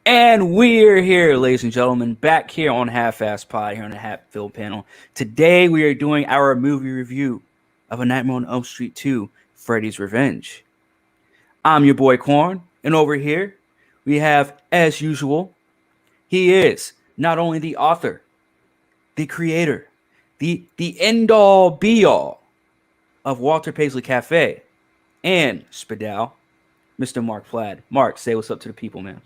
And we're here, ladies and gentlemen, back here on Half-Ass Pod, here on the HAP Film Panel. Today we are doing our movie review of A Nightmare on Elm Street 2, Freddy's Revenge. I'm your boy Corn, and over here we have, as usual, he is not only the author, the creator, the end-all, be-all of Walter Paisley Cafe and Spadal, Mr. Mark Flad. Mark, say what's up to the people, man.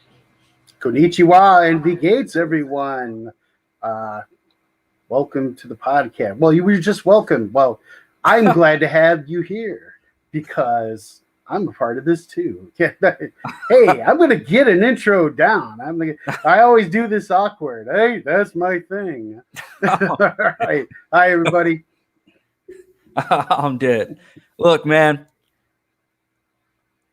Konnichiwa and V Gates, everyone. Welcome to the podcast. Well, you were just welcome. Well, I'm glad to have you here because I'm a part of this too. Hey, I'm going to get an intro down. I always do this awkward. Hey, that's my thing. All right. Hi, everybody. I'm dead. Look, man,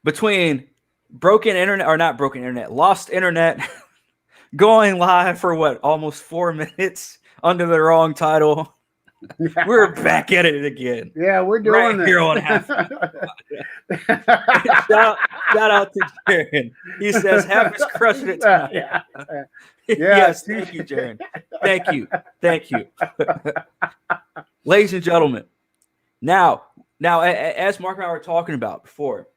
between broken internet, or not broken internet, lost internet, going live for what, almost 4 minutes under the wrong title. We're back at it again. Yeah, we're doing right here on Half. shout out to Jaron. He says Half is crushing it tonight. Yeah. Yes, thank you, Jaron. Thank you. Ladies and gentlemen, now, as Mark and I were talking about before,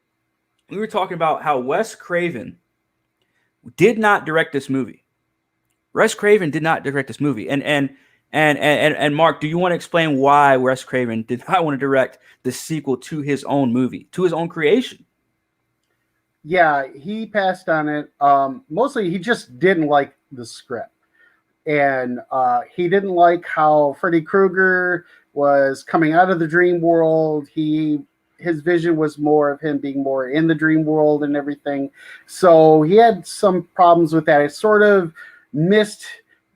we were talking about how Wes Craven did not direct this movie. Wes Craven did not direct this movie. And Mark, do you want to explain why Wes Craven did not want to direct the sequel to his own movie, to his own creation? Yeah, he passed on it. Mostly he just didn't like the script. And he didn't like how Freddy Krueger was coming out of the dream world. His vision was more of him being more in the dream world and everything. So he had some problems with that. It sort of missed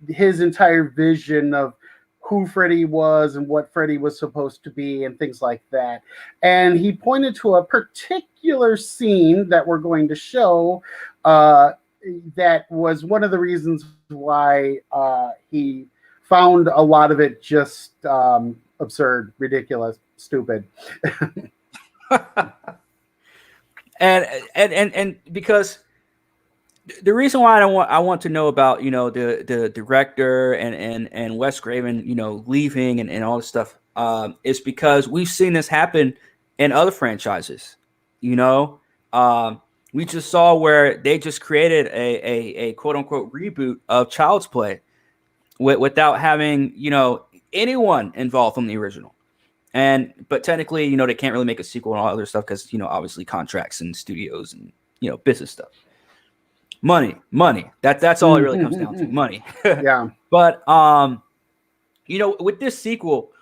his entire vision of who Freddy was and what Freddy was supposed to be and things like that. And he pointed to a particular scene that we're going to show that was one of the reasons why he found a lot of it just absurd, ridiculous, stupid. and because the reason why I want to know about the director and Wes Craven leaving and all this stuff is because we've seen this happen in other franchises. We just saw where they just created a quote unquote reboot of Child's Play without having anyone involved from the original. But technically, they can't really make a sequel and all other stuff because, obviously contracts and studios and, business stuff. Money. That's all it really comes down to, money. Yeah. But, with this sequel,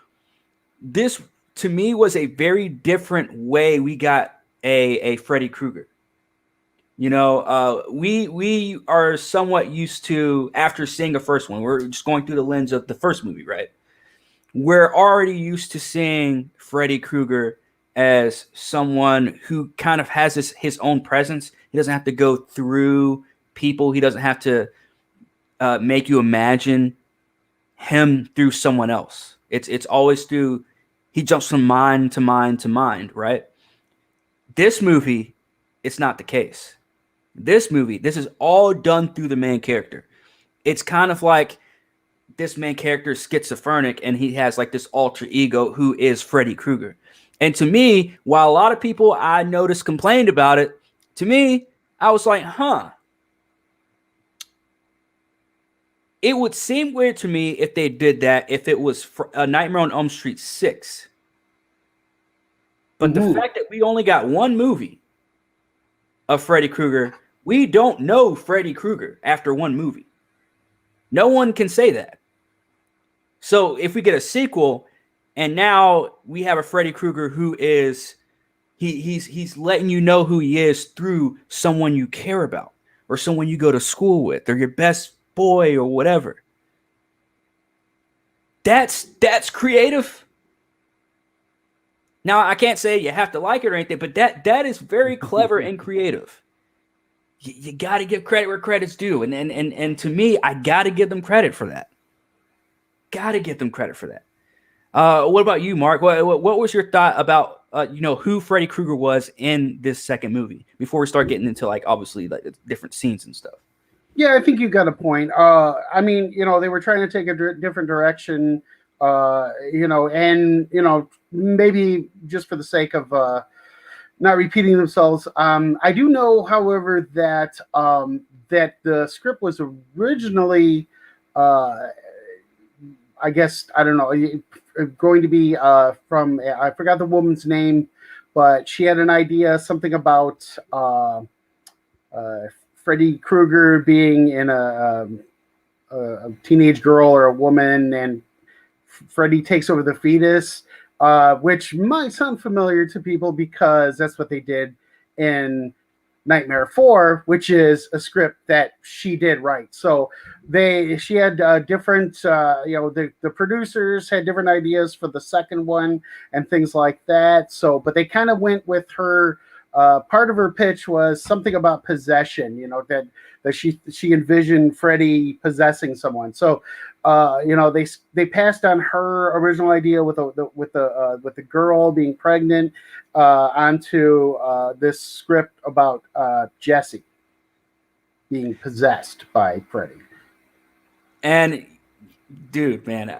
this to me was a very different way we got a Freddy Krueger. We are somewhat used to, after seeing the first one, we're just going through the lens of the first movie, right? We're already used to seeing Freddy Krueger as someone who kind of has his own presence. He doesn't have to go through people. He doesn't have to make you imagine him through someone else. It's always through, he jumps from mind to mind to mind, right? This movie, it's not the case. This is all done through the main character. It's kind of like this main character is schizophrenic and he has like this alter ego who is Freddy Krueger. And to me, while a lot of people I noticed complained about it, to me, I was like, it would seem weird to me if they did that, if it was A Nightmare on Elm Street 6. But the fact that we only got one movie of Freddy Krueger, we don't know Freddy Krueger after one movie. No one can say that. So if we get a sequel and now we have a Freddy Krueger who is, he's letting you know who he is through someone you care about or someone you go to school with or your best boy or whatever. That's creative. Now, I can't say you have to like it or anything, but that is very clever and creative. You got to give credit where credit's due. And to me, I got to give them credit for that. What about you, Mark? What was your thought about who Freddy Krueger was in this second movie before we start getting into like obviously like different scenes and stuff? Yeah, I think you got a point. I mean, they were trying to take a different direction, and maybe just for the sake of not repeating themselves. I do know, however, that the script was originally, uh, I guess, I don't know, going to be from, I forgot the woman's name, but she had an idea, something about uh, Freddy Krueger being in a teenage girl or a woman, and Freddy takes over the fetus, which might sound familiar to people because that's what they did in Nightmare 4, which is a script that she did write. So she had different, the producers had different ideas for the second one and things like that. So, but they kind of went with her. Part of her pitch was something about possession, that she envisioned Freddy possessing someone. So, they passed on her original idea with the girl being pregnant onto this script about Jesse being possessed by Freddy. And dude, man,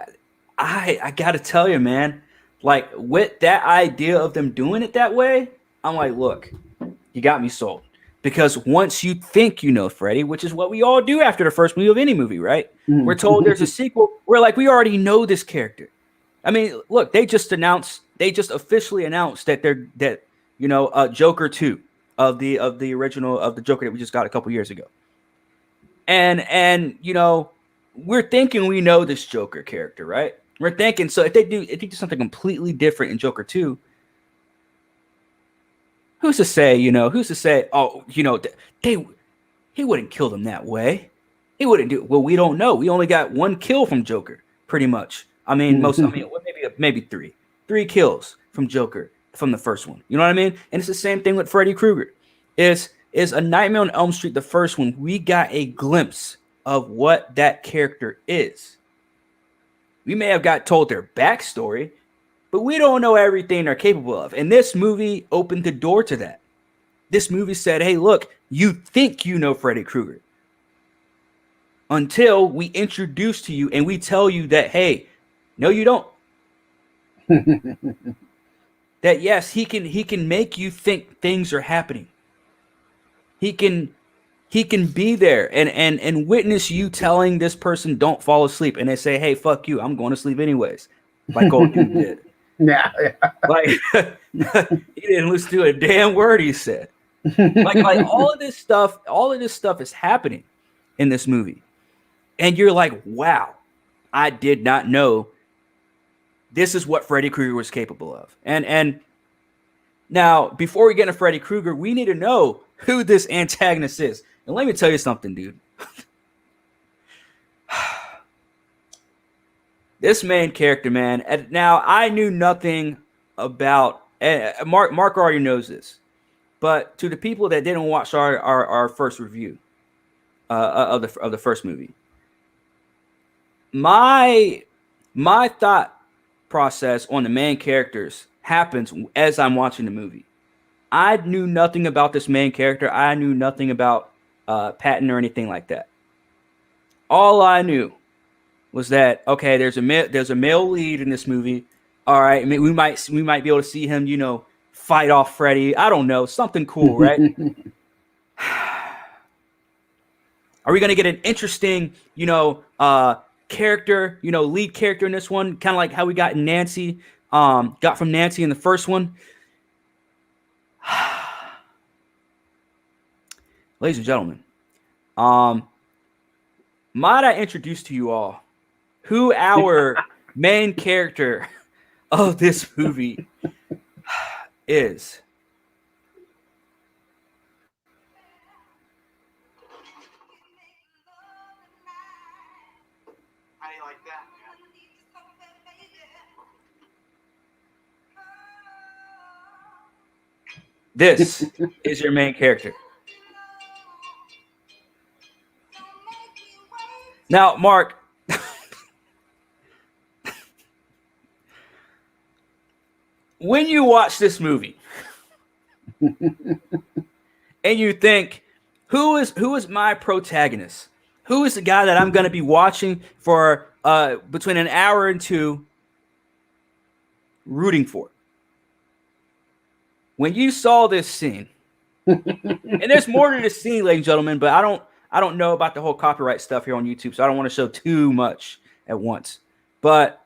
I gotta tell you, man, like with that idea of them doing it that way, I'm like, look, you got me sold. Because once you think you know Freddy, which is what we all do after the first movie of any movie, right? We're told there's a sequel. We're like, we already know this character. I mean, look, they just officially announced that Joker 2 of the original of the Joker that we just got a couple years ago. And we're thinking we know this Joker character, right? We're thinking, so if they do something completely different in Joker 2, who's to say, oh, he wouldn't kill them that way. He wouldn't do. Well, we don't know. We only got one kill from Joker, pretty much. I mean, maybe three kills from Joker from the first one. You know what I mean? And it's the same thing with Freddy Krueger. Is A Nightmare on Elm Street the first one? We got a glimpse of what that character is. We may have got told their backstory, but we don't know everything they're capable of. And this movie opened the door to that. This movie said, hey, look, you think you know Freddy Krueger until we introduce to you and we tell you that, hey, no, you don't. That yes, he can make you think things are happening. He can be there and witness you telling this person don't fall asleep, and they say, hey, fuck you, I'm going to sleep anyways, like old dude did. Yeah. Like he didn't listen to a damn word he said. Like all of this stuff is happening in this movie. And you're like, wow, I did not know this is what Freddy Krueger was capable of. And now, before we get into Freddy Krueger, we need to know who this antagonist is. And let me tell you something, dude. This main character, man. Now, I knew nothing about Mark already knows this, but to the people that didn't watch our first review of the first movie, my thought process on the main characters happens as I'm watching the movie. I knew nothing about this main character. I knew nothing about Patton or anything like that. All I knew was that, okay, there's a male lead in this movie. All right, I mean, we might be able to see him, fight off Freddy. I don't know, something cool, right? Are we gonna get an interesting, character, lead character in this one, kind of like how we got in Nancy, got from Nancy in the first one? Ladies and gentlemen, might I introduce to you all who our main character of this movie is. How do you like that? This is your main character. Now, Mark, when you watch this movie and you think, who is my protagonist? Who is the guy that I'm going to be watching for between an hour and two, rooting for? When you saw this scene, and there's more to this scene, ladies and gentlemen, but I don't know about the whole copyright stuff here on YouTube, so I don't want to show too much at once. But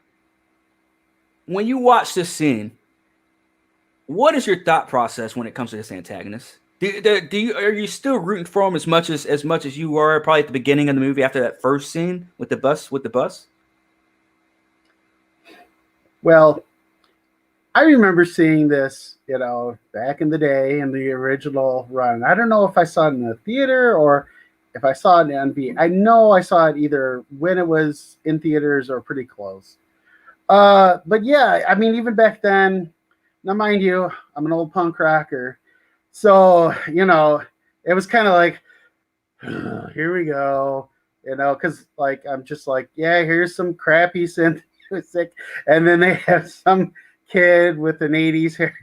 when you watch this scene, what is your thought process when it comes to this antagonist? Are you still rooting for him as much as you were probably at the beginning of the movie after that first scene with the bus? Well, I remember seeing this, back in the day in the original run. I don't know if I saw it in the theater or if I saw it on V. I know I saw it either when it was in theaters or pretty close. But yeah, I mean, even back then, now mind you, I'm an old punk rocker. So, it was kind of like, here we go, because like, I'm just like, yeah, here's some crappy synth music. And then they have some kid with an 80s hair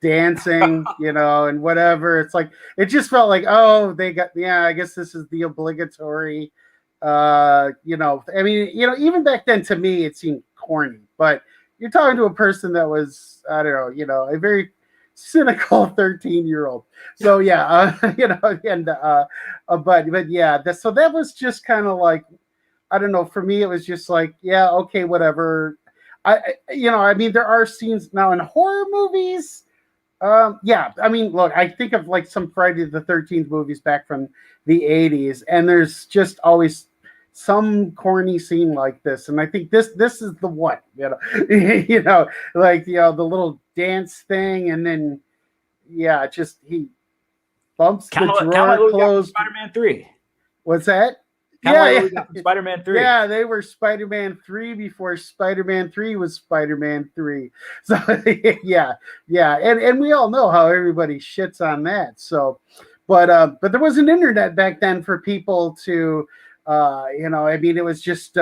dancing, and whatever. It's like, it just felt like, oh, I guess this is the obligatory, I mean, even back then to me, it seemed corny, but you're talking to a person that was, I don't know, a very cynical 13-year-old. So yeah, but yeah, so that was just kind of like, I don't know, for me, it was just like, yeah, okay, whatever. I mean, there are scenes now in horror movies. Yeah, I mean, look, I think of like some Friday the 13th movies back from the 80s, and there's just always some corny scene like this, and I think this is the one, like the little dance thing, and then just he bumps the drawer closed. Spider-Man 3. What's that? Spider-Man 3. Yeah, they were Spider-Man 3 before Spider-Man 3 was Spider-Man 3. So yeah, and we all know how everybody shits on that. So, but there was an internet back then for people to. I mean, it was just,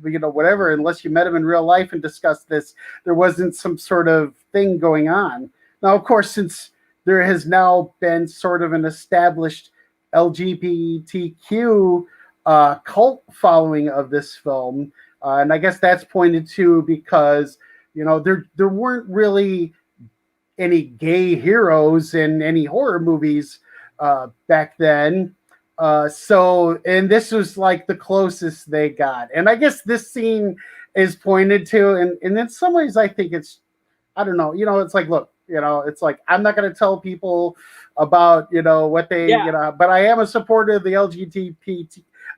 whatever, unless you met him in real life and discussed this, there wasn't some sort of thing going on. Now, of course, since there has now been sort of an established LGBTQ cult following of this film, and I guess that's pointed to because, there weren't really any gay heroes in any horror movies back then. And this was like the closest they got. And I guess this scene is pointed to, and in some ways I think it's, I don't know, it's like, look, it's like, I'm not going to tell people about, what they, but I am a supporter of the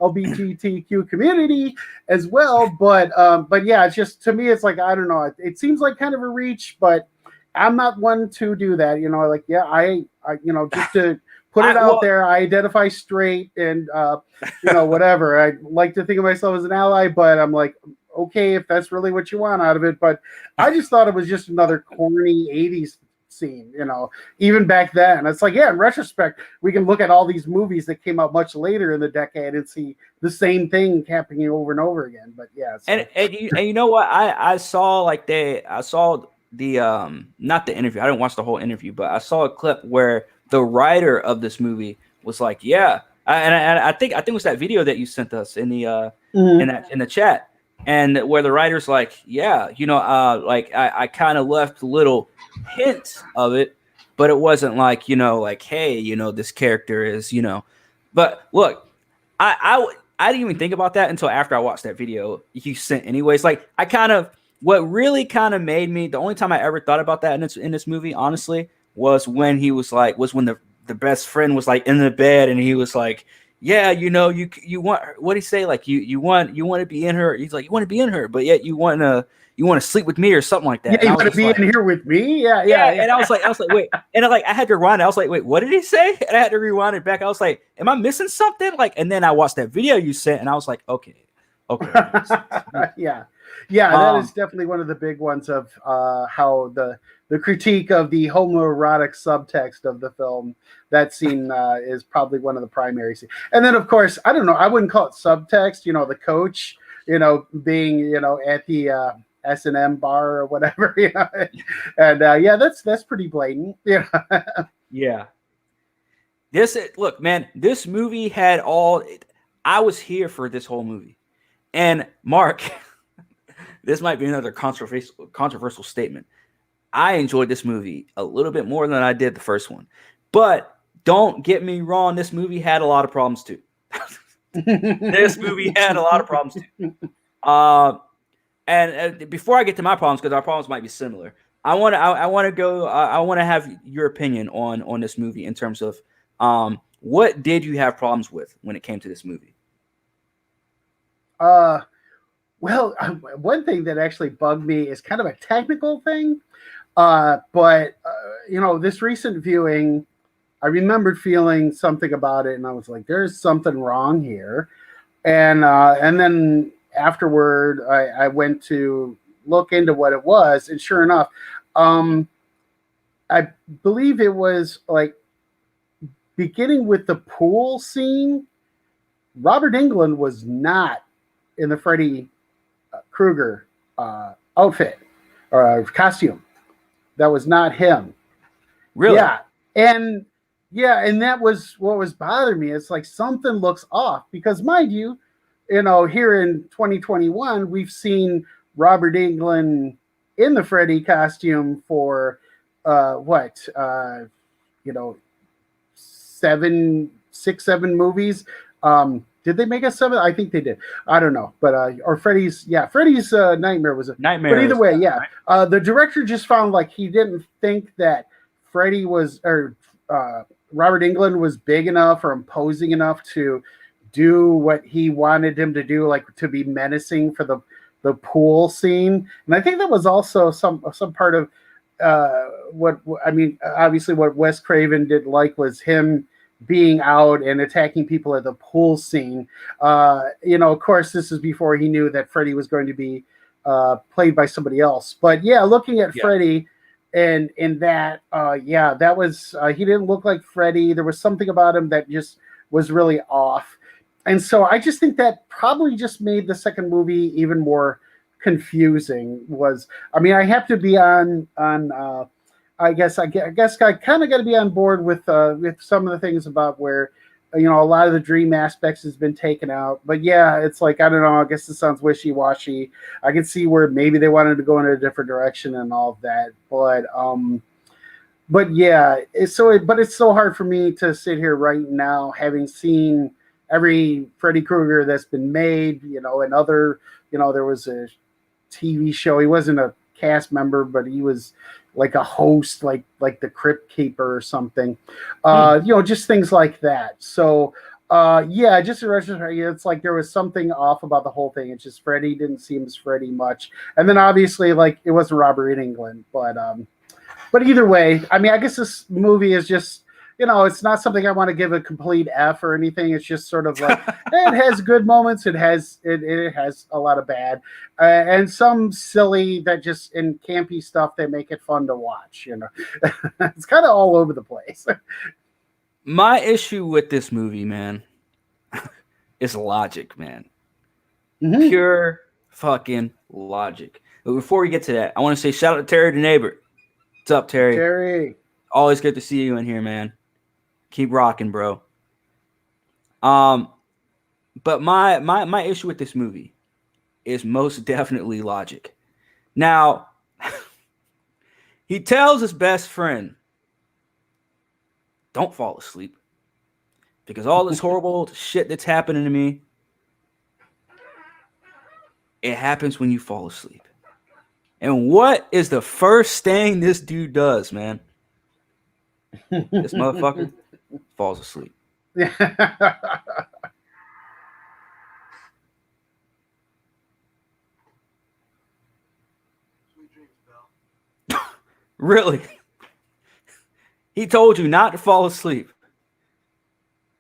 LGBTQ community as well. But yeah, it's just, to me, it's like, I don't know, it seems like kind of a reach, but I'm not one to do that, like, yeah, I just to put it out there. I identify straight and, whatever. I like to think of myself as an ally, but I'm like, okay, if that's really what you want out of it. But I just thought it was just another corny 80s scene, even back then. It's like, yeah, in retrospect, we can look at all these movies that came out much later in the decade and see the same thing happening over and over again. But yeah. So. And you know what? I saw the not the interview. I didn't watch the whole interview, but I saw a clip where the writer of this movie was like, yeah, I think it was that video that you sent us in the in the chat, and where the writer's like, yeah, like I kind of left little hints of it, but it wasn't like, like, hey, this character is, but look, I didn't even think about that until after I watched that video you sent anyways. Like, what really kind of made me, the only time I ever thought about that in this movie, honestly, was when when the best friend was like in the bed and he was like, yeah, you want, what did he say? Like, you want to be in her. He's like, you want to be in her, but yet you want to sleep with me or something like that. Yeah, you want to be in here with me? Yeah. And I was like, wait, and I had to rewind. I was like, wait, what did he say? And I had to rewind it back. I was like, am I missing something? Like, and then I watched that video you sent, and I was like, okay. Yeah, that is definitely one of the big ones of how the critique of the homoerotic subtext of the film. That scene is probably one of the primary scenes. And then, of course, I don't know, I wouldn't call it subtext. The coach, being at the S&M bar or whatever. And yeah, that's pretty blatant. Yeah. Yeah. Look, man, this movie had all. I was here for this whole movie, and Mark, this might be another controversial statement. I enjoyed this movie a little bit more than I did the first one, but don't get me wrong, this movie had a lot of problems too. This movie had a lot of problems too. And before I get to my problems, because our problems might be similar, I want to have your opinion on this movie in terms of what did you have problems with when it came to this movie? Well, one thing that actually bugged me is kind of a technical thing, but this recent viewing, I remembered feeling something about it, and I was like, "There's something wrong here," and then afterward, I went to look into what it was, and sure enough, I believe it was like beginning with the pool scene. Robert Englund was not in the Freddy Krueger outfit or costume. That was not him. Really? And that was what was bothering me. It's like something looks off because, mind you, here in 2021, we've seen Robert Englund in the Freddy costume for 7 movies. Did they make a 7? I think they did. I don't know, but or Freddy's Nightmare was a Nightmare. But either way, the director just found like he didn't think that Freddy was or Robert Englund was big enough or imposing enough to do what he wanted him to do, like to be menacing for the pool scene. And I think that was also some part of obviously what Wes Craven didn't like was him being out and attacking people at the pool scene. Of course, this is before he knew that Freddy was going to be played by somebody else. But looking at Freddy and in that, that was he didn't look like Freddy. There was something about him that just was really off. And so I just think that probably just made the second movie even more confusing. I have to be on I guess I kind of got to be on board with some of the things about where a lot of the dream aspects has been taken out. But it's like, I don't know, I guess it sounds wishy-washy. I can see where maybe they wanted to go in a different direction and all of that. But it's so hard for me to sit here right now having seen every Freddy Krueger that's been made, and other, there was a TV show. He wasn't a cast member, but he was like a host, like the Crypt Keeper or something. Just things like that. So just in retrospect, it's like there was something off about the whole thing. It's just Freddy didn't seem as Freddy much. And then obviously, like, it wasn't Robert Englund, but either way, I guess this movie is just, it's not something I want to give a complete F or anything. It's just sort of like, it has good moments. It has a lot of bad and some silly that just in campy stuff that make it fun to watch. It's kind of all over the place. My issue with this movie, man, is logic, man. Mm-hmm. Pure fucking logic. But before we get to that, I want to say shout out to Terry the neighbor. What's up, Terry? Terry. Always good to see you in here, man. Keep rocking, bro. But my issue with this movie is most definitely logic. Now, he tells his best friend, don't fall asleep. Because all this horrible shit that's happening to me, it happens when you fall asleep. And what is the first thing this dude does, man? This motherfucker falls asleep. Really? He told you not to fall asleep.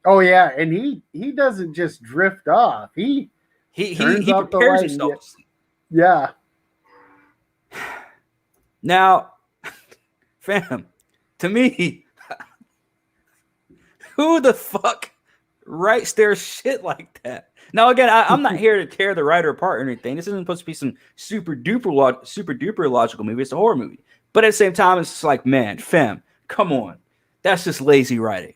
Oh yeah, and he doesn't just drift off. He prepares himself to sleep. Yeah. Now, fam, to me, who the fuck writes their shit like that? Now, again, I'm not here to tear the writer apart or anything. This isn't supposed to be some super duper logical movie. It's a horror movie. But at the same time, it's just like, man, fam, come on. That's just lazy writing.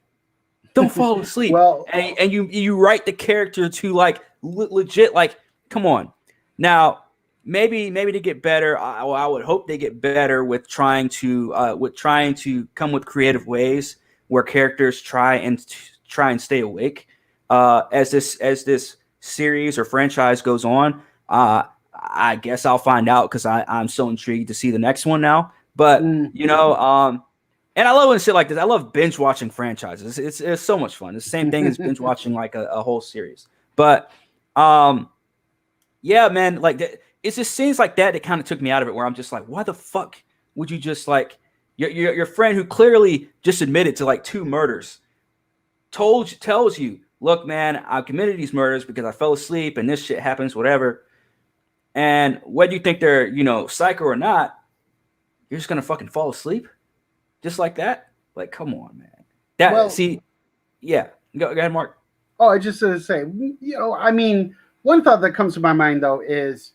Don't fall asleep. Well, And you write the character to like legit, like, come on. Now, maybe to get better, I would hope they get better with trying to come with creative ways where characters try and stay awake as this series or franchise goes on. I guess I'll find out because I'm so intrigued to see the next one now. But and I love when shit like this. I love binge watching franchises. It's so much fun. It's the same thing as binge watching like a whole series. But yeah, man, like it's just scenes like that kind of took me out of it. Where I'm just like, why the fuck would you just like your friend who clearly just admitted to like 2 murders tells you, look, man, I committed these murders because I fell asleep and this shit happens, whatever. And whether you think they're psycho or not, you're just gonna fucking fall asleep. Just like that? Like, come on, man. Yeah. Go ahead, Mark. Oh, I just to say, I mean, one thought that comes to my mind though is,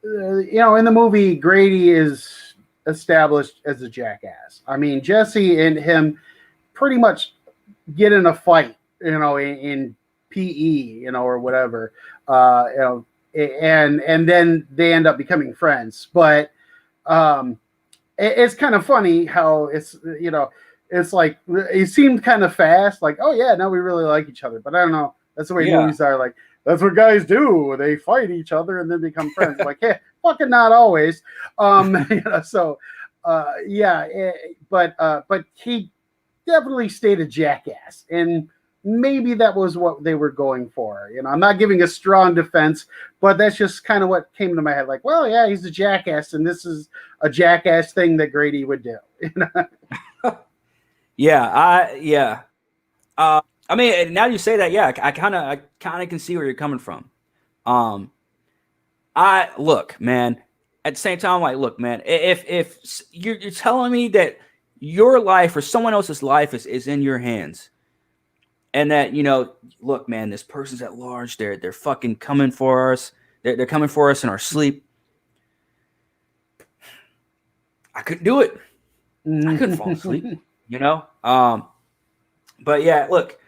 in the movie, Grady is established as a jackass. I mean, Jesse and him pretty much get in a fight, in PE, or whatever, and then they end up becoming friends. But it's kind of funny how it's like it seemed kind of fast, like, oh yeah, now we really like each other. But I don't know. That's the way movies are. Like, that's what guys do. They fight each other and then become friends. Like, hey, fucking not always. So but he definitely stayed a jackass, and maybe that was what they were going for. I'm not giving a strong defense, but that's just kind of what came to my head. Like, well, yeah, he's a jackass, and this is a jackass thing that Grady would do. I mean, now you say that, yeah, I kind of can see where you're coming from. I look, man. At the same time, like, look, man. If you're telling me that your life or someone else's life is in your hands, and that look, man, this person's at large. They're fucking coming for us. They're coming for us in our sleep. I couldn't do it. I couldn't fall asleep. But yeah, look.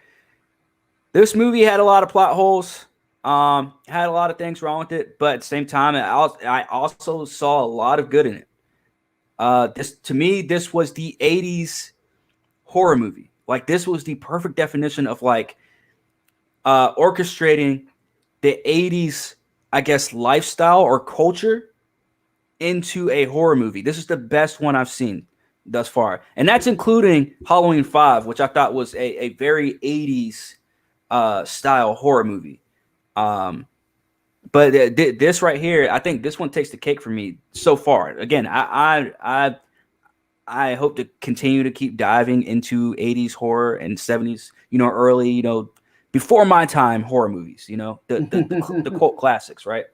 This movie had a lot of plot holes, had a lot of things wrong with it, but at the same time, I also saw a lot of good in it. This was the 80s horror movie. Like, this was the perfect definition of like orchestrating the 80s, I guess, lifestyle or culture into a horror movie. This is the best one I've seen thus far. And that's including Halloween 5, which I thought was a very 80s style horror movie. But this right here, I think this one takes the cake for me so far. Again, I hope to continue to keep diving into 80s horror and 70s, early, before my time horror movies, the cult classics, right?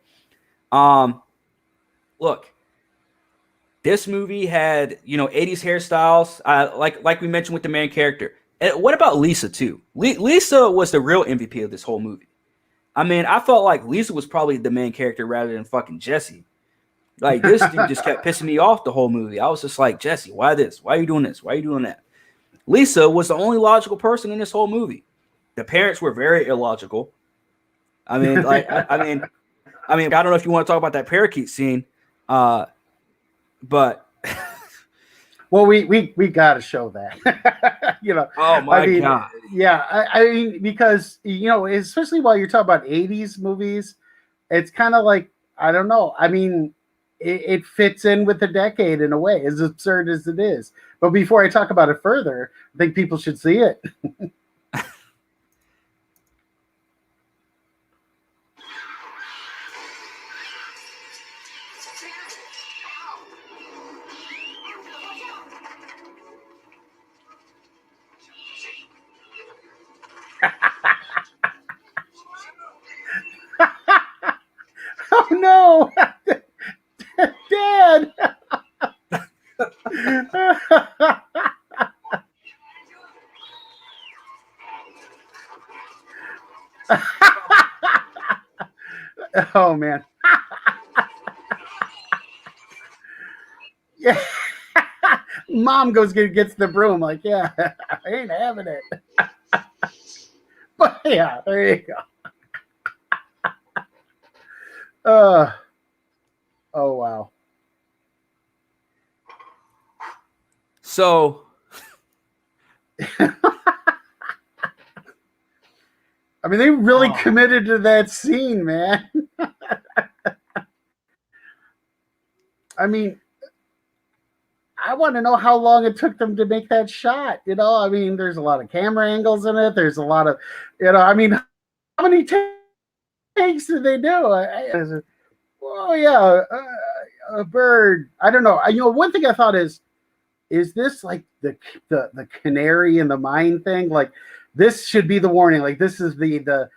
Look, this movie had, 80s hairstyles, like we mentioned with the main character. And what about Lisa too? Lisa was the real MVP of this whole movie. I mean, I felt like Lisa was probably the main character rather than fucking Jesse. Like, this dude just kept pissing me off the whole movie. I was just like, Jesse, why this? Why are you doing this? Why are you doing that? Lisa was the only logical person in this whole movie. The parents were very illogical. I mean, I mean, I don't know if you want to talk about that parakeet scene, but well, we got to show that. Oh my God. Yeah, I mean, because especially while you're talking about 80s movies, it's kind of like, I don't know. I mean, it fits in with the decade in a way, as absurd as it is. But before I talk about it further, I think people should see it. Oh no, Dad! Oh man. Yeah. Mom gets the broom, like, yeah, I ain't having it. But yeah, there you go. Oh wow. So I mean, they really committed to that scene, man. I mean, I want to know how long it took them to make that shot. You know, I mean, there's a lot of camera angles in it. There's a lot of, I mean, how many takes did they do? Oh yeah, a bird. I don't know. One thing I thought is this like the canary in the mine thing? Like, this should be the warning. Like, this is the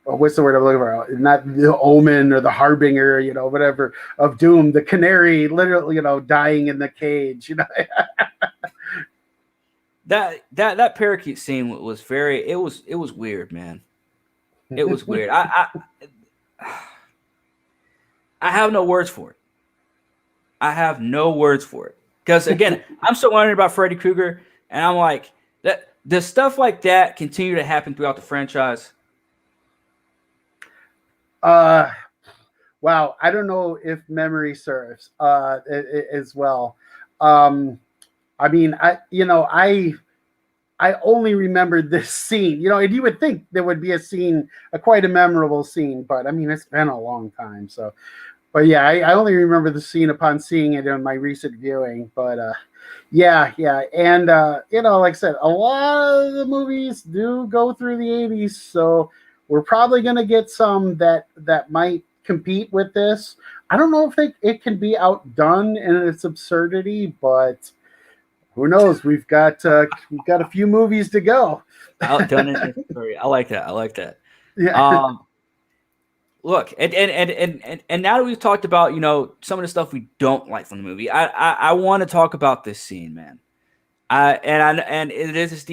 what's the word I'm looking for? Not the omen or the harbinger, whatever, of doom. The canary, literally, dying in the cage. that parakeet scene was very. It was weird, man. It was weird. I have no words for it. I have no words for it. Because again, I'm still wondering about Freddy Krueger, and I'm like, does stuff like that continue to happen throughout the franchise? Wow, I don't know if memory serves as well. I mean, I only remembered this scene, and you would think there would be quite a memorable scene, but I mean, it's been a long time. So, but yeah, I only remember the scene upon seeing it in my recent viewing. But yeah. And, like I said, a lot of the movies do go through the 80s. So we're probably going to get some that might compete with this. I don't know if it can be outdone in its absurdity, but who knows? We've got a few movies to go. Outdone in its absurdity. I like that. Yeah. Look, and now that we've talked about, some of the stuff we don't like from the movie, I want to talk about this scene, man. This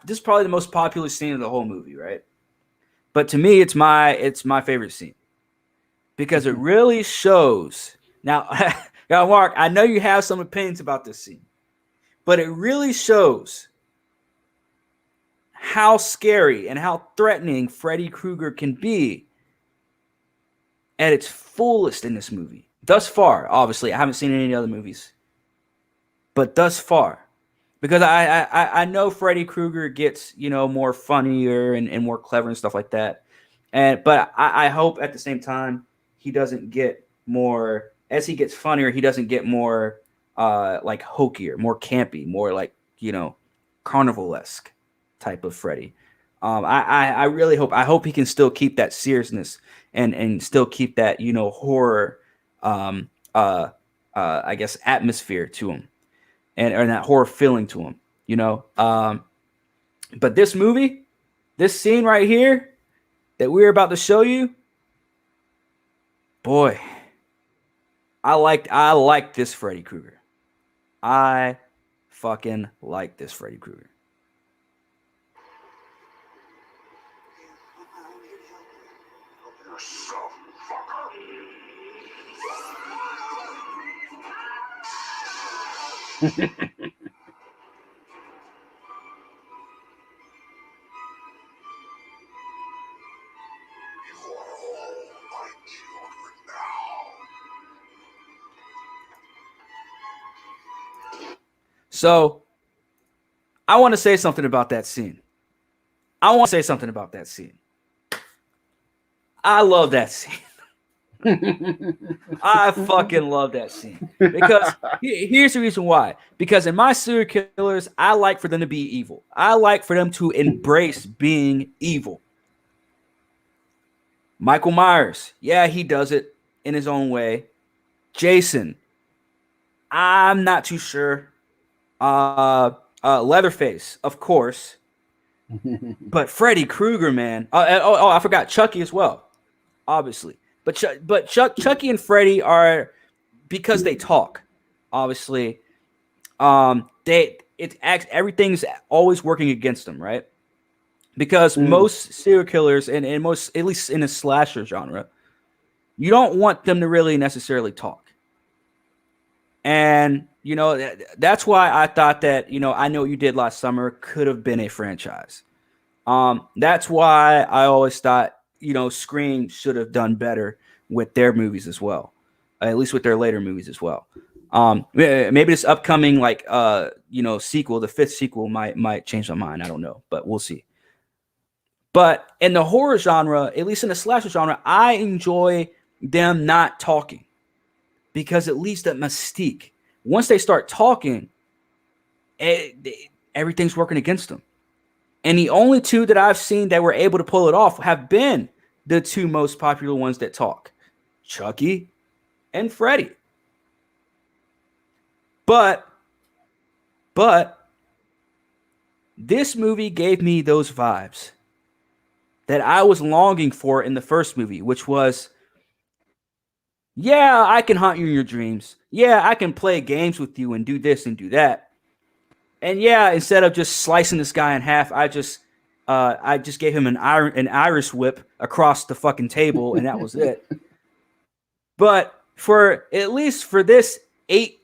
is probably the most popular scene of the whole movie, right? But to me, it's my favorite scene because it really shows. Now, Mark, I know you have some opinions about this scene, but it really shows how scary and how threatening Freddy Krueger can be at its fullest in this movie. Thus far, obviously, I haven't seen any other movies, but thus far, because I know Freddy Krueger gets more funnier and more clever and stuff like that, but I hope at the same time he doesn't get more, as he gets funnier, he doesn't get more like hokier, more campy, more like carnival-esque type of Freddy. I really hope he can still keep that seriousness and still keep that horror I guess atmosphere to him and that horror feeling to him. But this movie, this scene right here that we're about to show you, boy, I like this Freddy Krueger. I fucking like this Freddy Krueger. So, I want to say something about that scene. I love that scene. I fucking love that scene. Because here's the reason why. Because in my serial killers, I like for them to be evil. I like for them to embrace being evil. Michael Myers, yeah, he does it in his own way. Jason, I'm not too sure. Leatherface, of course. But Freddy Krueger, man. I forgot Chucky as well, obviously. But Chucky and Freddy are, because they talk, obviously. Everything's always working against them, right? Because most serial killers and most, at least in the slasher genre, you don't want them to really necessarily talk. And that's why I thought that I Know What You Did Last Summer could have been a franchise. That's why I always thought, Scream should have done better with their movies as well, at least with their later movies as well. Maybe this upcoming sequel, the fifth sequel, might change my mind. I don't know, but we'll see. But in the horror genre, at least in the slasher genre, I enjoy them not talking because it leaves that mystique. Once they start talking, everything's working against them. And the only two that I've seen that were able to pull it off have been the two most popular ones that talk, Chucky and Freddy. But this movie gave me those vibes that I was longing for in the first movie, which was, yeah, I can haunt you in your dreams. Yeah, I can play games with you and do this and do that. And yeah, instead of just slicing this guy in half, I just gave him an Irish whip across the fucking table, and that was it. But for at least for this 8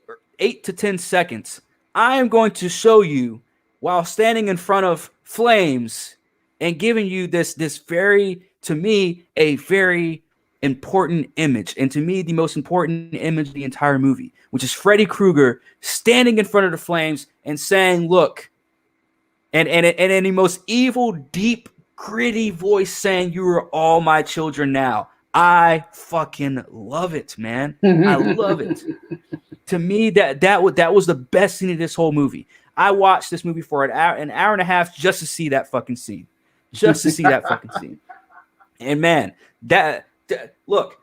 to 10 seconds, I am going to show you while standing in front of flames and giving you this very, to me, a very important image, and to me the most important image of the entire movie, which is Freddy Krueger standing in front of the flames and saying, look, and in the most evil, deep, gritty voice saying, you are all my children now. I fucking love it, man. I love it. To me, that was the best scene of this whole movie. I watched this movie for an hour and a half just to see that fucking scene. Just to see that fucking scene. And man, look,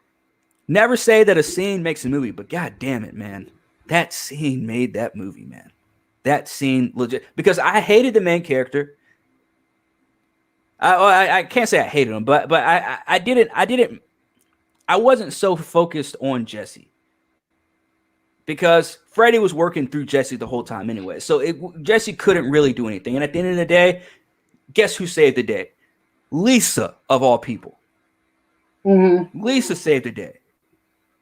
never say that a scene makes a movie, but god damn it, man. That scene made that movie, man. That scene legit, because I hated the main character. I can't say I hated him, but I didn't. I wasn't so focused on Jesse because Freddy was working through Jesse the whole time anyway. So Jesse couldn't really do anything. And at the end of the day, guess who saved the day? Lisa, of all people. Mm-hmm. Lisa saved the day.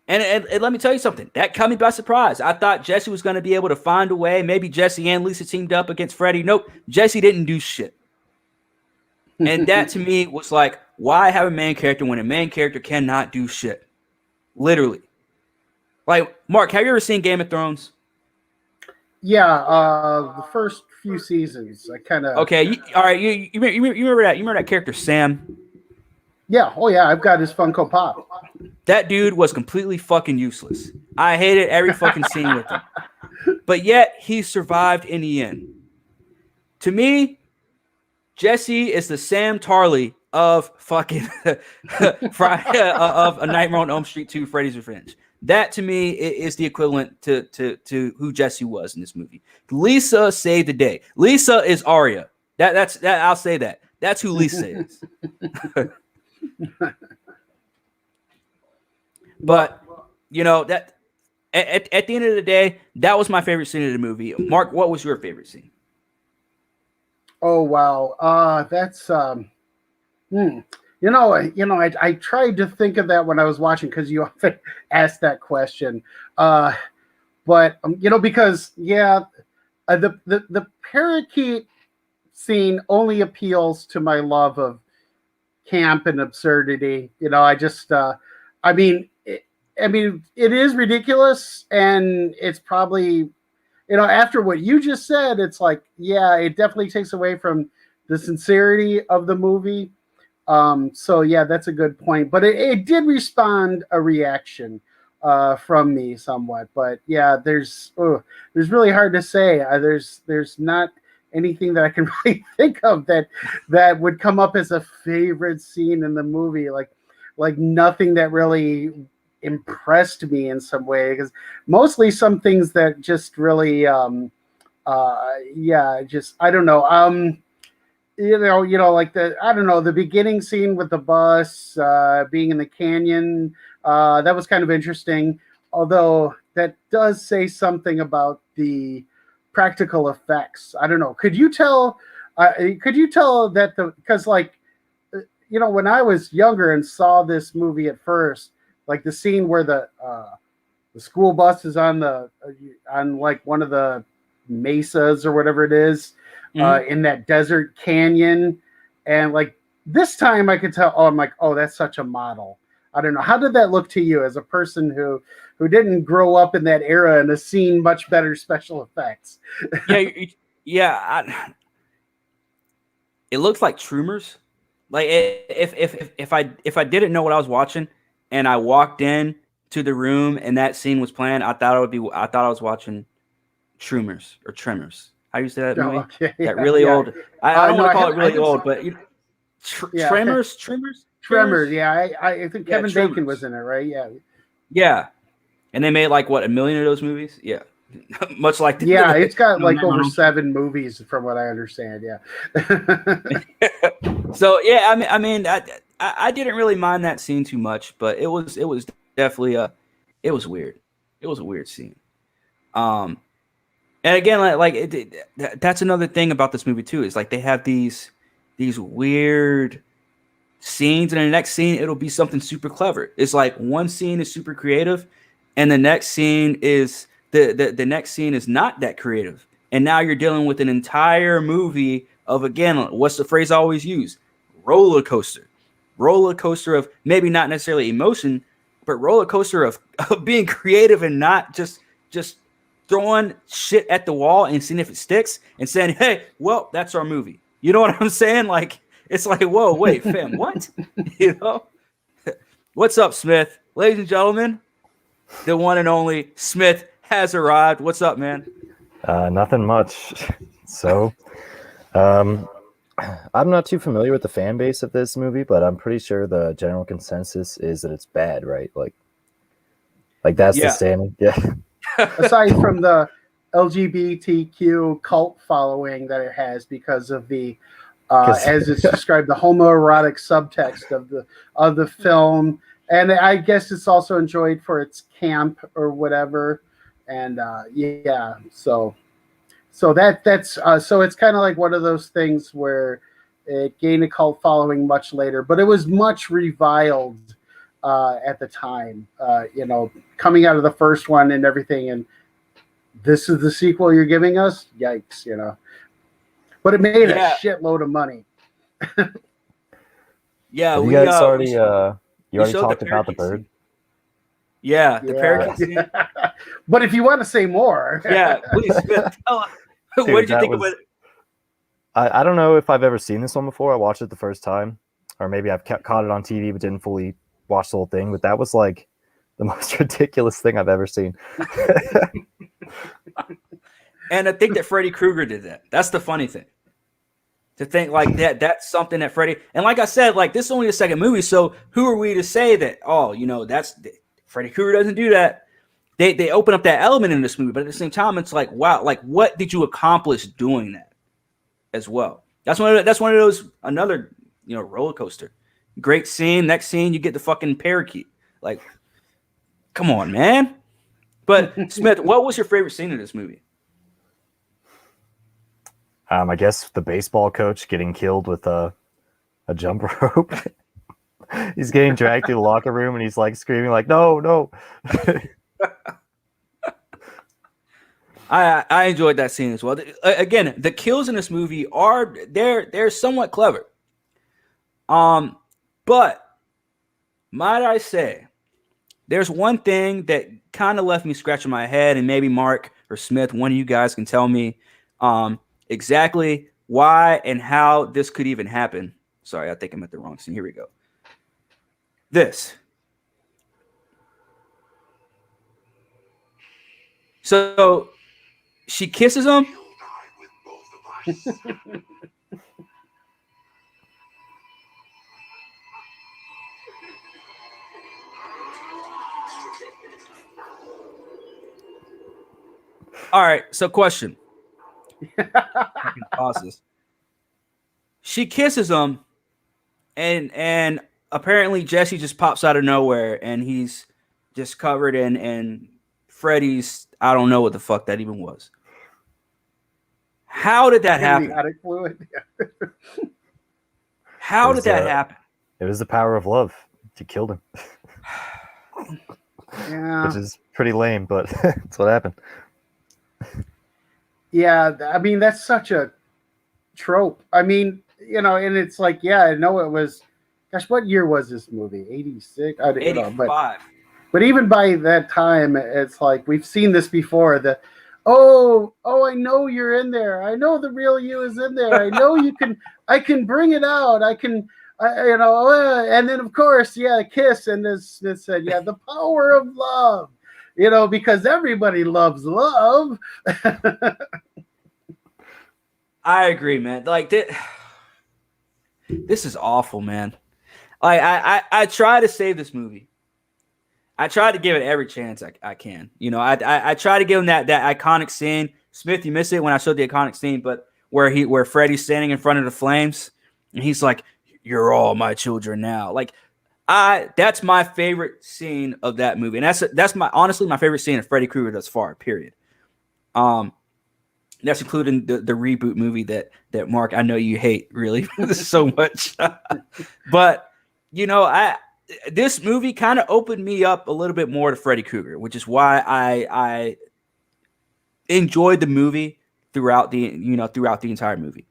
And let me tell you something. That caught me by surprise. I thought Jesse was going to be able to find a way. Maybe Jesse and Lisa teamed up against Freddy. Nope. Jesse didn't do shit. And that to me was like, why have a main character when a main character cannot do shit? Literally. Like, Mark, have you ever seen Game of Thrones? Yeah, the first few seasons. I kind of. Okay, all right. You remember that? You remember that character Sam? Yeah. Oh yeah, I've got his Funko Pop. That dude was completely fucking useless. I hated every fucking scene with him. But yet he survived in the end. To me, Jesse is the Sam Tarly of fucking of A Nightmare on Elm Street 2, Freddy's Revenge. That to me is the equivalent to who Jesse was in this movie. Lisa saved the day. Lisa is Arya. That's I'll say that. That's who Lisa is. But that at the end of the day, that was my favorite scene of the movie. Mark, what was your favorite scene? Oh wow, that's I tried to think of that when I was watching because you often ask that question. But because the parakeet scene only appeals to my love of camp and absurdity. It is ridiculous, and it's probably, after what you just said, it's like, yeah, it definitely takes away from the sincerity of the movie. So yeah, that's a good point. But it did respond a reaction from me somewhat. But yeah, there's really hard to say. There's not anything that I can really think of that would come up as a favorite scene in the movie. Like nothing that really impressed me in some way, because mostly some things that just really just I don't know, like the beginning scene with the bus being in the canyon, that was kind of interesting, although that does say something about the practical effects. I don't know, could you tell that because when I was younger and saw this movie at first, like the scene where the school bus is on like one of the mesas or whatever it is, in that desert canyon, And like this time I could tell, oh, I'm like, oh, that's such a model. I don't know. How did that look to you as a person who didn't grow up in that era and has seen much better special effects? Yeah. It looks like Trumers. Like if I didn't know what I was watching and I walked in to the room and that scene was playing, I thought I was watching Trumers or Tremors. How do you say that movie? Oh, okay. That really old. I don't want to call it really old, but Tremors. Tremors. Yeah, I think Kevin Tremors. Bacon was in it, right? Yeah. Yeah, and they made like what, 1 million of those movies. Yeah, much like it's got like over 7 movies from what I understand. Yeah. So yeah, I mean, I didn't really mind that scene too much, but it was definitely it was weird. It was a weird scene. And again, that's another thing about this movie too. Is like they have these weird scenes, and in the next scene it'll be something super clever. It's like one scene is super creative, and the next scene is the next scene is not that creative, and now you're dealing with an entire movie of, again, what's the phrase I always use? Roller coaster of maybe not necessarily emotion, but roller coaster of being creative and not just throwing shit at the wall and seeing if it sticks and saying, hey, well, that's our movie. You know what I'm saying? Like, it's like, whoa, wait, fam, what? You know? What's up, Smith? Ladies and gentlemen, the one and only Smith has arrived. What's up, man? Nothing much. So, I'm not too familiar with the fan base of this movie, but I'm pretty sure the general consensus is that it's bad, right? Like that's the standing. Yeah. Aside from the LGBTQ cult following that it has because of the as it's described, the homoerotic subtext of the film, and I guess it's also enjoyed for its camp or whatever, and so that's so it's kind of like one of those things where it gained a cult following much later, but it was much reviled at the time, coming out of the first one and everything, and this is the sequel you're giving us? Yikes, But it made a shitload of money. Yeah, you guys already talked about the bird. Yeah, the parakeet scene. But if you want to say more, please tell us. What did you think of it? I don't know if I've ever seen this one before. I watched it the first time, or maybe I've caught it on TV but didn't fully watch the whole thing. But that was like the most ridiculous thing I've ever seen. And I think that Freddy Krueger did that. That's the funny thing. To think like that's something that Freddy, and like I said, like this is only the second movie, so who are we to say that, that's Freddy Krueger doesn't do that. They open up that element in this movie, but at the same time, it's like, wow, like what did you accomplish doing that as well? That's one of those, another, roller coaster. Great scene. Next scene, you get the fucking parakeet. Like, come on, man. But Smith, what was your favorite scene in this movie? I guess the baseball coach getting killed with a jump rope. He's getting dragged to the locker room and he's like screaming like, no. I enjoyed that scene as well. Again, the kills in this movie they're somewhat clever. But might I say, there's one thing that kind of left me scratching my head, and maybe Mark or Smith, one of you guys can tell me exactly why and how this could even happen. Sorry, I think I'm at the wrong scene. Here we go. This. So she kisses him. All right, so question. Pause this. She kisses him, and apparently Jesse just pops out of nowhere, and he's just covered in Freddy's. I don't know what the fuck that even was. How did that happen? How did that happen? It was the power of love. She killed him. Yeah. Which is pretty lame, but that's what happened. Yeah, I mean, that's such a trope. I mean, and it's like, yeah, I know it was. Gosh, what year was this movie? 86. I don't know, 85. but even by that time, it's like we've seen this before. Oh, I know you're in there. I know the real you is in there. I know you can. I can bring it out. I can. And then of course, yeah, kiss, and this said, yeah, the power of love. Because everybody loves love. I agree, man. Like this is awful, man. Like I try to save this movie. I try to give it every chance I can. I try to give him that iconic scene. Smith, you missed it when I showed the iconic scene, but where Freddy's standing in front of the flames and he's like, "You're all my children now." Like that's my favorite scene of that movie. And that's honestly my favorite scene of Freddy Krueger thus far, period. That's including the reboot movie that Mark, I know you hate really so much. But this movie kind of opened me up a little bit more to Freddy Krueger, which is why I enjoyed the movie throughout the entire movie.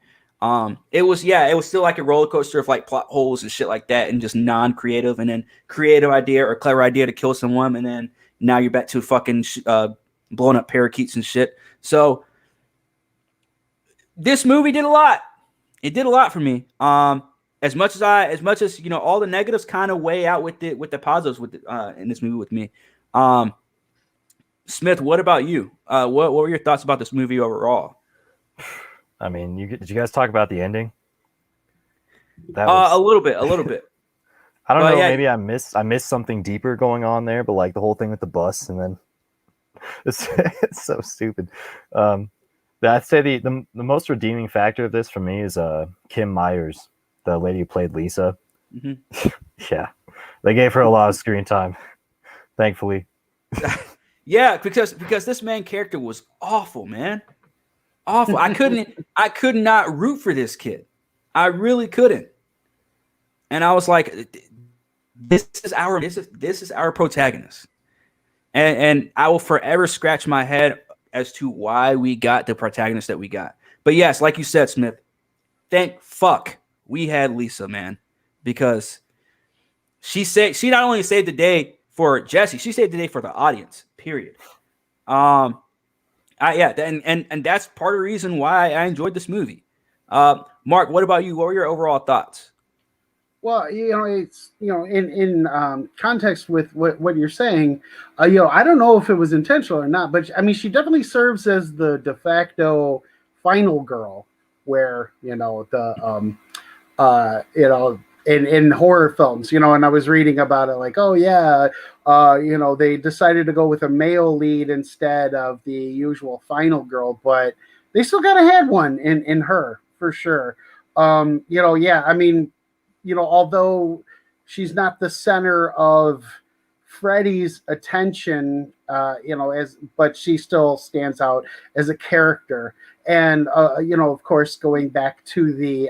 It was still like a roller coaster of like plot holes and shit like that, and just non-creative, and then creative idea or clever idea to kill someone, and then now you're back to fucking blowing up parakeets and shit. So this movie did a lot. It did a lot for me. As much as all the negatives kind of weigh out with the positives in this movie with me. Smith, what about you? What were your thoughts about this movie overall? I mean, did you guys talk about the ending? A little bit. I don't know. Yeah, maybe I missed something deeper going on there, but like the whole thing with the bus, and then it's so stupid. I'd say the most redeeming factor of this for me is Kim Myers, the lady who played Lisa. Mm-hmm. Yeah, they gave her a lot of screen time, thankfully. Yeah, because this main character was awful, man. Awful. I could not root for this kid. I really couldn't. And I was like, this is our protagonist. And I will forever scratch my head as to why we got the protagonist that we got. But yes, like you said, Smith, thank fuck we had Lisa, man, because she not only saved the day for Jesse, she saved the day for the audience. Period. And that's part of the reason why I enjoyed this movie. Mark, what about you? What were your overall thoughts? Well, it's in context with what you're saying, I don't know if it was intentional or not, but I mean, she definitely serves as the de facto final girl, where in horror films, and I was reading about it, like, oh yeah, they decided to go with a male lead instead of the usual final girl, but they still gotta have one in her for sure. Yeah, I mean, although she's not the center of Freddy's attention, but she still stands out as a character. And of course, going back to the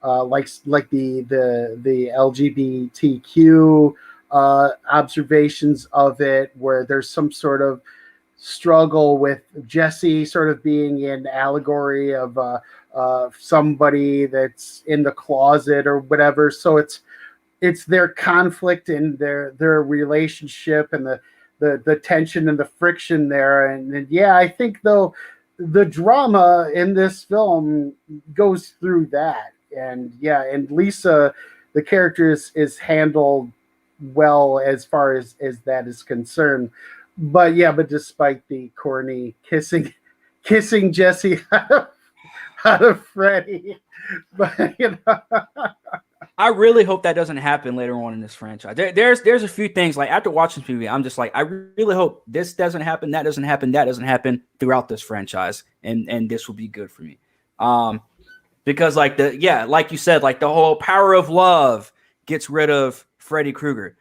like the LGBTQ observations of it, where there's some sort of struggle with Jesse sort of being an allegory of somebody that's in the closet or whatever. So it's their conflict and their relationship and the tension and the friction there. And yeah, I think though the drama in this film goes through that. And yeah, and Lisa, the character is handled well as far as that is concerned. But despite the corny kissing Jesse out of Freddy, but I really hope that doesn't happen later on in this franchise. There's a few things, like after watching this movie, I'm just like, I really hope this doesn't happen, that doesn't happen throughout this franchise, and this will be good for me. Because like like you said, like the whole power of love gets rid of Freddy Krueger.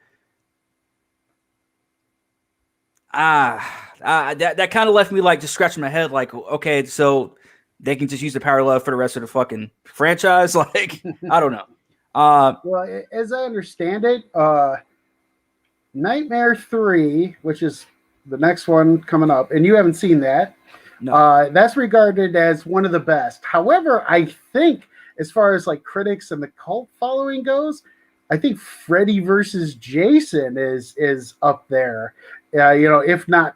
That kind of left me like just scratching my head, like, okay, so they can just use the power of love for the rest of the fucking franchise. Like, I don't know. Well, as I understand it, Nightmare 3, which is the next one coming up, and you haven't seen that. No. That's regarded as one of the best. However, I think as far as like critics and the cult following goes, I think Freddy versus Jason is up there. If not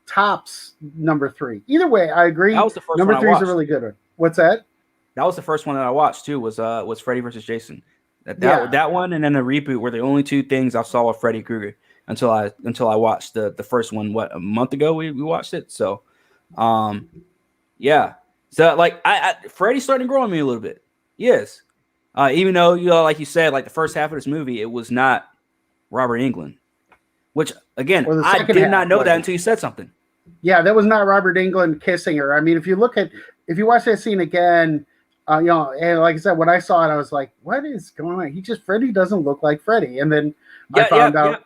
tops number 3. Either way, I agree. That was the first number one I 3 is a watched. really good one. What's that? That was the first one that I watched too. Was Freddy versus Jason. That one, and then the reboot were the only 2 things I saw of Freddy Krueger until I watched the first one. What, a month ago we watched it. So, yeah. So like Freddy's starting to grow on me a little bit. Yes. Even though, like you said, like the first half of this movie, it was not Robert Englund, which again, I did not know that until you said something. Yeah, that was not Robert Englund kissing her. I mean, if you watch that scene again, and like I said, when I saw it, I was like, what is going on? Freddy doesn't look like Freddy. And then I found out,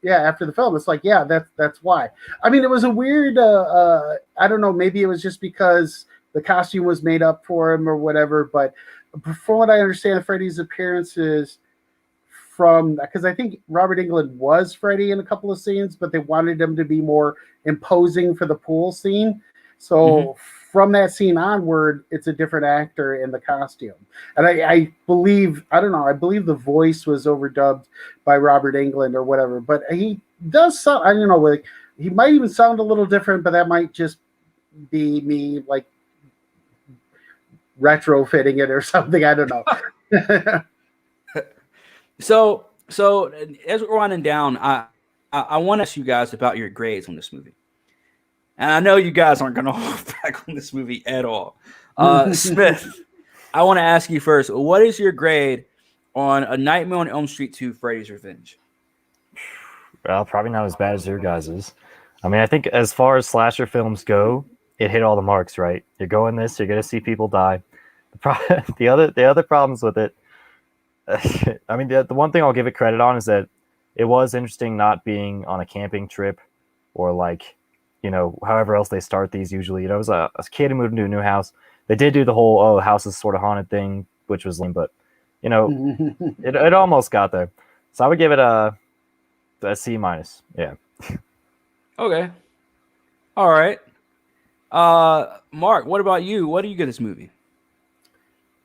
after the film, it's like, that's why. I mean, it was a weird, I don't know, maybe it was just because the costume was made up for him or whatever, but from what I understand, Freddy's appearances because I think Robert Englund was Freddy in a couple of scenes, but they wanted him to be more imposing for the pool scene. So from that scene onward, it's a different actor in the costume. And I believe the voice was overdubbed by Robert Englund or whatever, but he does sound, I don't know, like he might even sound a little different, but that might just be me like retrofitting it or something. I don't know. So as we're winding down, I want to ask you guys about your grades on this movie. And I know you guys aren't going to hold back on this movie at all. Smith, I want to ask you first, what is your grade on A Nightmare on Elm Street 2, Freddy's Revenge? Well, probably not as bad as your guys's. I mean, I think as far as slasher films go, it hit all the marks, right? You're going this, you're going to see people die. The other problems with it, I mean, the one thing I'll give it credit on is that it was interesting not being on a camping trip or like, however else they start these usually. It was a kid who moved into a new house. They did do the whole, house is sort of haunted thing, which was lame, but, it almost got there. So I would give it a C-. Yeah. Okay. All right. Mark, what about you? What do you get this movie?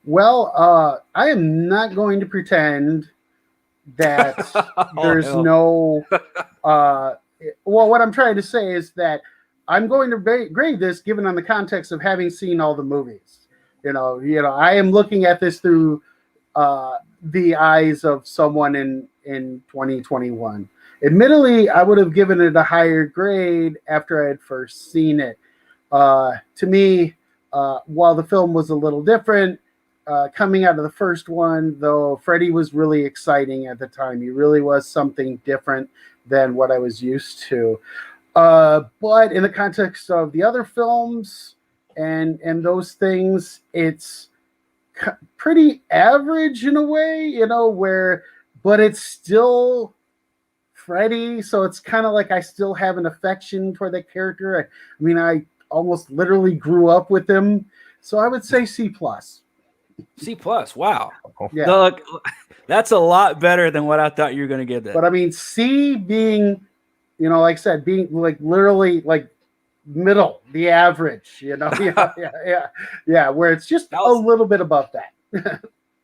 Well, I am not going to pretend that there's no. What I'm trying to say is that I'm going to grade this given on the context of having seen all the movies. I am looking at this through the eyes of someone in 2021. Admittedly, I would have given it a higher grade after I had first seen it. To me, while the film was a little different, coming out of the first one, though, Freddy was really exciting at the time. He really was something different than what I was used to. But in the context of the other films and those things, it's pretty average in a way, but it's still Freddy. So it's kind of like I still have an affection toward that character. I mean, I almost literally grew up with him. So I would say C+. C+. Wow. Yeah. Look, that's a lot better than what I thought you were going to get. That. But I mean, C being, like I said, being like literally like middle, the average, yeah, where it's just a little bit above that.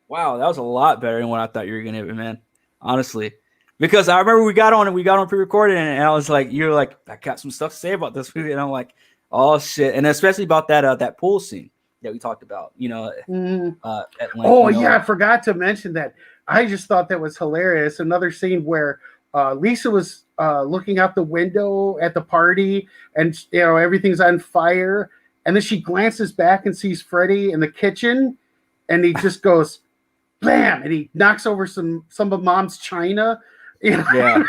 Wow, that was a lot better than what I thought you were going to get, man. Honestly, because I remember we got on pre-recorded, and I was like, you're like, I got some stuff to say about this movie, and I'm like, oh shit, and especially about that pool scene that we talked about, at length, I forgot to mention that. I just thought that was hilarious. Another scene where Lisa was looking out the window at the party, and everything's on fire, and then she glances back and sees Freddy in the kitchen, and he just goes, bam, and he knocks over some of Mom's china. Yeah,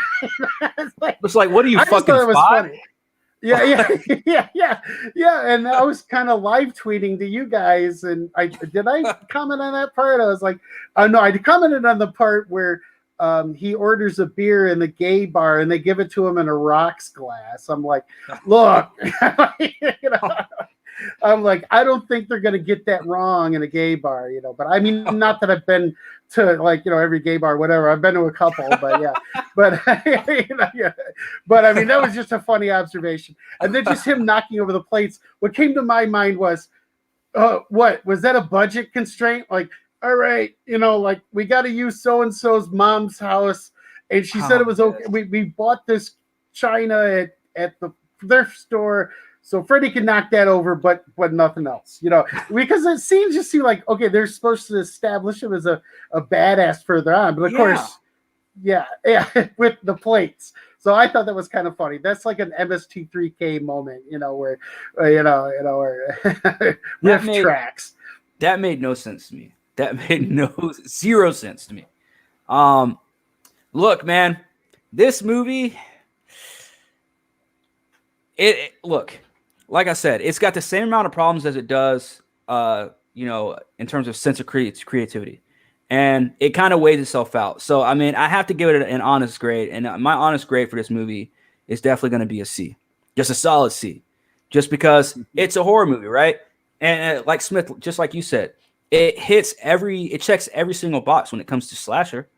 it's like, what are you fucking funny? Yeah. And I was kind of live tweeting to you guys, and I comment on that part? I was like, no, I commented on the part where he orders a beer in the gay bar and they give it to him in a rocks glass. I'm like, look, I'm like, I don't think they're gonna get that wrong in a gay bar, but I mean, not that I've been to every gay bar, whatever. I've been to a couple, but yeah, but but I mean, that was just a funny observation. And then just him knocking over the plates. What came to my mind was, What was that, a budget constraint? Like, all right, like we got to use so and so's mom's house, and she said it was okay. We bought this china at the thrift store, so Freddy can knock that over, but nothing else, because it seems just seem like, okay, they're supposed to establish him as a badass further on, but of course, yeah, with the plates. So I thought that was kind of funny. That's like an MST3K moment, where riff tracks. That made no sense to me. That made zero sense to me. Look, man, this movie, look, like I said, it's got the same amount of problems as it does, in terms of sense of creativity. And it kind of weighs itself out. So, I mean, I have to give it an honest grade. And my honest grade for this movie is definitely going to be a C. Just a solid C. Just because it's a horror movie, right? And like Smith, just like you said, it checks every single box when it comes to slasher,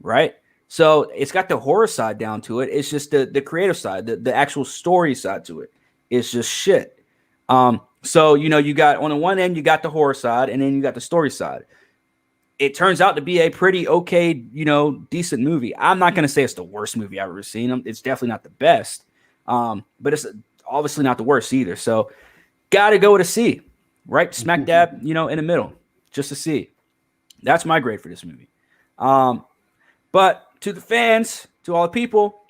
right? So it's got the horror side down to it. It's just the creative side, the actual story side to it. It's just shit. So, you got, on the one end, you got the horror side, and then you got the story side. It turns out to be a pretty okay, decent movie. I'm not going to say it's the worst movie I've ever seen. It's definitely not the best, but it's obviously not the worst either. So, got to go with a C, right? Smack dab, in the middle, just a C. That's my grade for this movie. But to the fans, to all the people,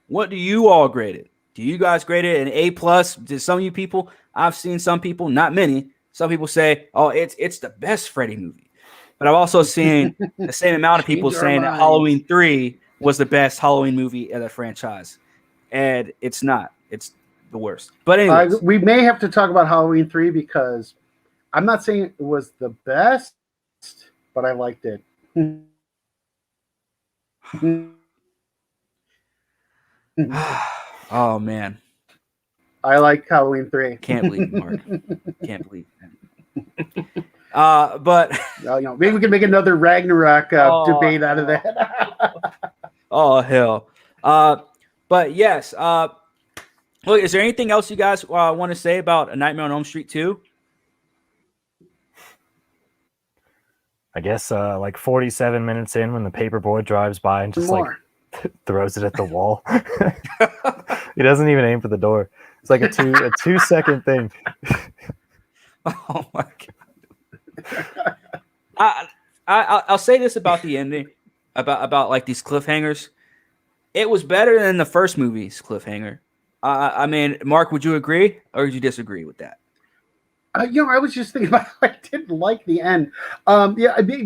what do you all grade it? Do you guys grade it an A+? To some of you people, I've seen some people, not many. Some people say, "Oh, it's the best Freddy movie." But I've also seen the same amount of people saying that Halloween 3 was the best Halloween movie of the franchise. And it's not. It's the worst. But anyways. We may have to talk about Halloween 3 because I'm not saying it was the best, but I liked it. Oh, man. I like Halloween 3. Can't believe it, Mark. Can't believe it. But maybe we can make another Ragnarok debate out of that. Oh hell! But yes. Look, is there anything else you guys want to say about A Nightmare on Elm Street 2? I guess like 47 minutes in, when the paperboy drives by and just throws it at the wall. He doesn't even aim for the door. It's like a 2-second thing. Oh my god! I'll say this about the ending, about like these cliffhangers. It was better than the first movie's cliffhanger. I mean, Mark, would you agree or would you disagree with that? I was just thinking about how I didn't like the end.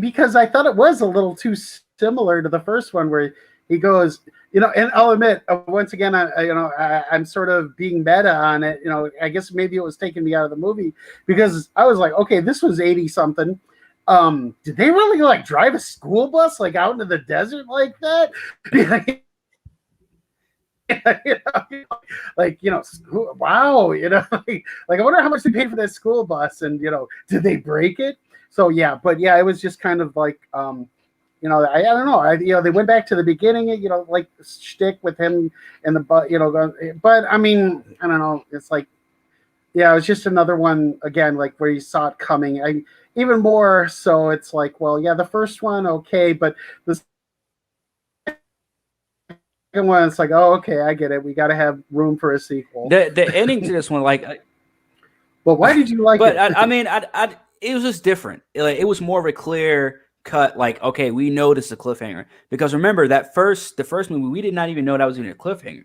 Because I thought it was a little too similar to the first one, where he goes, and I'll admit, once again, I'm sort of being meta on it. I guess maybe it was taking me out of the movie because I was like, okay, this was 80 something. Did they really drive a school bus out into the desert like that? Wow, I wonder how much they paid for that school bus, and did they break it? So yeah, but yeah, it was just kind of like I don't know. They went back to the beginning, shtick with him and the butt, but I mean, I don't know. It's like, yeah, it was just another one again, where you saw it coming. Even more so, it's like, well, yeah, the first one, okay, but the second one, it's like, oh, okay, I get it. We got to have room for a sequel. The ending to this one, but why did you like it? I mean, it was just different. It was more of a clear cut, okay, we know this is a cliffhanger, because remember the first movie, we did not even know that was even a cliffhanger.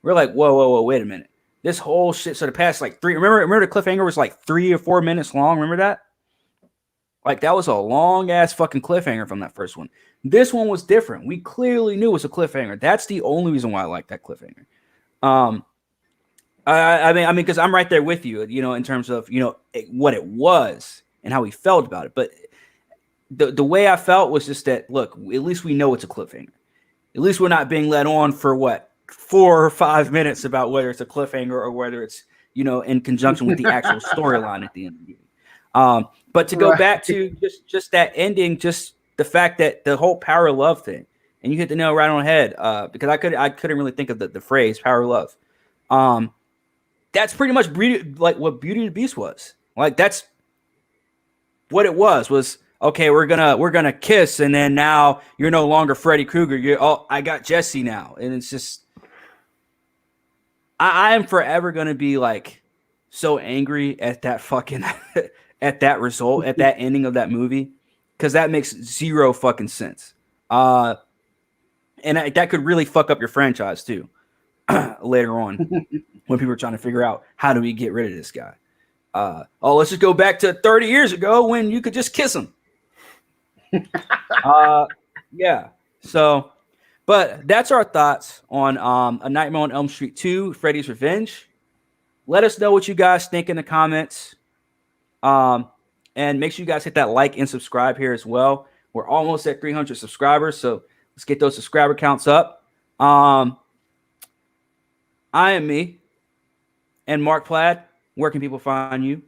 We're like, whoa, wait a minute, this whole shit sort of passed remember the cliffhanger was 3 or 4 minutes long. Remember that? That was a long ass fucking cliffhanger from that first one. This one was different. We clearly knew it was a cliffhanger. That's the only reason why I like that cliffhanger. I mean, because I'm right there with you, in terms of what it was and how we felt about it, but the way I felt was just that, look, at least we know it's a cliffhanger. At least we're not being led on for 4 or 5 minutes about whether it's a cliffhanger or whether it's, in conjunction with the actual storyline at the end of the movie. But to go back to just that ending, just the fact that the whole power of love thing, and you hit the nail right on the head, because I couldn't really think of the phrase power of love. That's pretty much what Beauty and the Beast was. That's what it was okay, we're gonna kiss, and then now you're no longer Freddy Krueger. I got Jesse now, and it's just I am forever gonna be like so angry at that fucking at that result, at that ending of that movie, because that makes zero fucking sense. And that could really fuck up your franchise too later on when people are trying to figure out how do we get rid of this guy. Let's just go back to 30 years ago when you could just kiss him. Yeah. So, but that's our thoughts on A Nightmare on Elm Street 2, Freddy's Revenge. Let us know what you guys think in the comments. And make sure you guys hit that like and subscribe here as well. We're almost at 300 subscribers, so let's get those subscriber counts up. I am me. And Mark Plaid, where can people find you?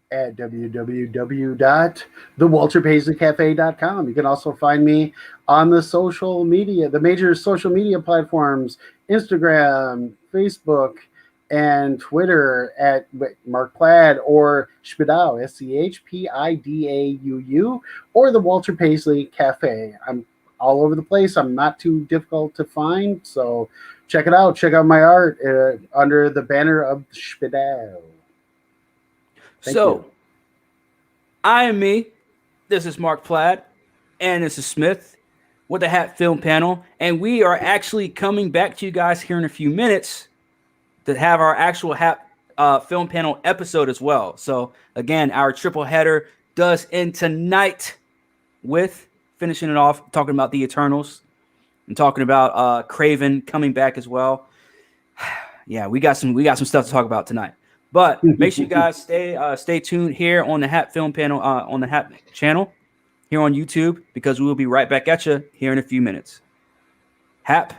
At www.thewalterpaisleycafe.com. You can also find me on the social media, the major social media platforms, Instagram, Facebook, and Twitter at Mark Plaid or Schpidau, SCHPIDAUU, or the Walter Paisley Cafe. I'm all over the place. I'm not too difficult to find, so check it out. Check out my art under the banner of Schpidau. So, I am me. This is Mark Plaid, and this is Smith with the HAP Film Panel, and we are actually coming back to you guys here in a few minutes to have our actual HAP Film Panel episode as well. So, again, our triple header does end tonight with finishing it off, talking about the Eternals and talking about Craven coming back as well. Yeah, we got some stuff to talk about tonight. But make sure you guys stay tuned here on the HAP Film Panel on the HAP channel here on YouTube, because we will be right back at you here in a few minutes. HAP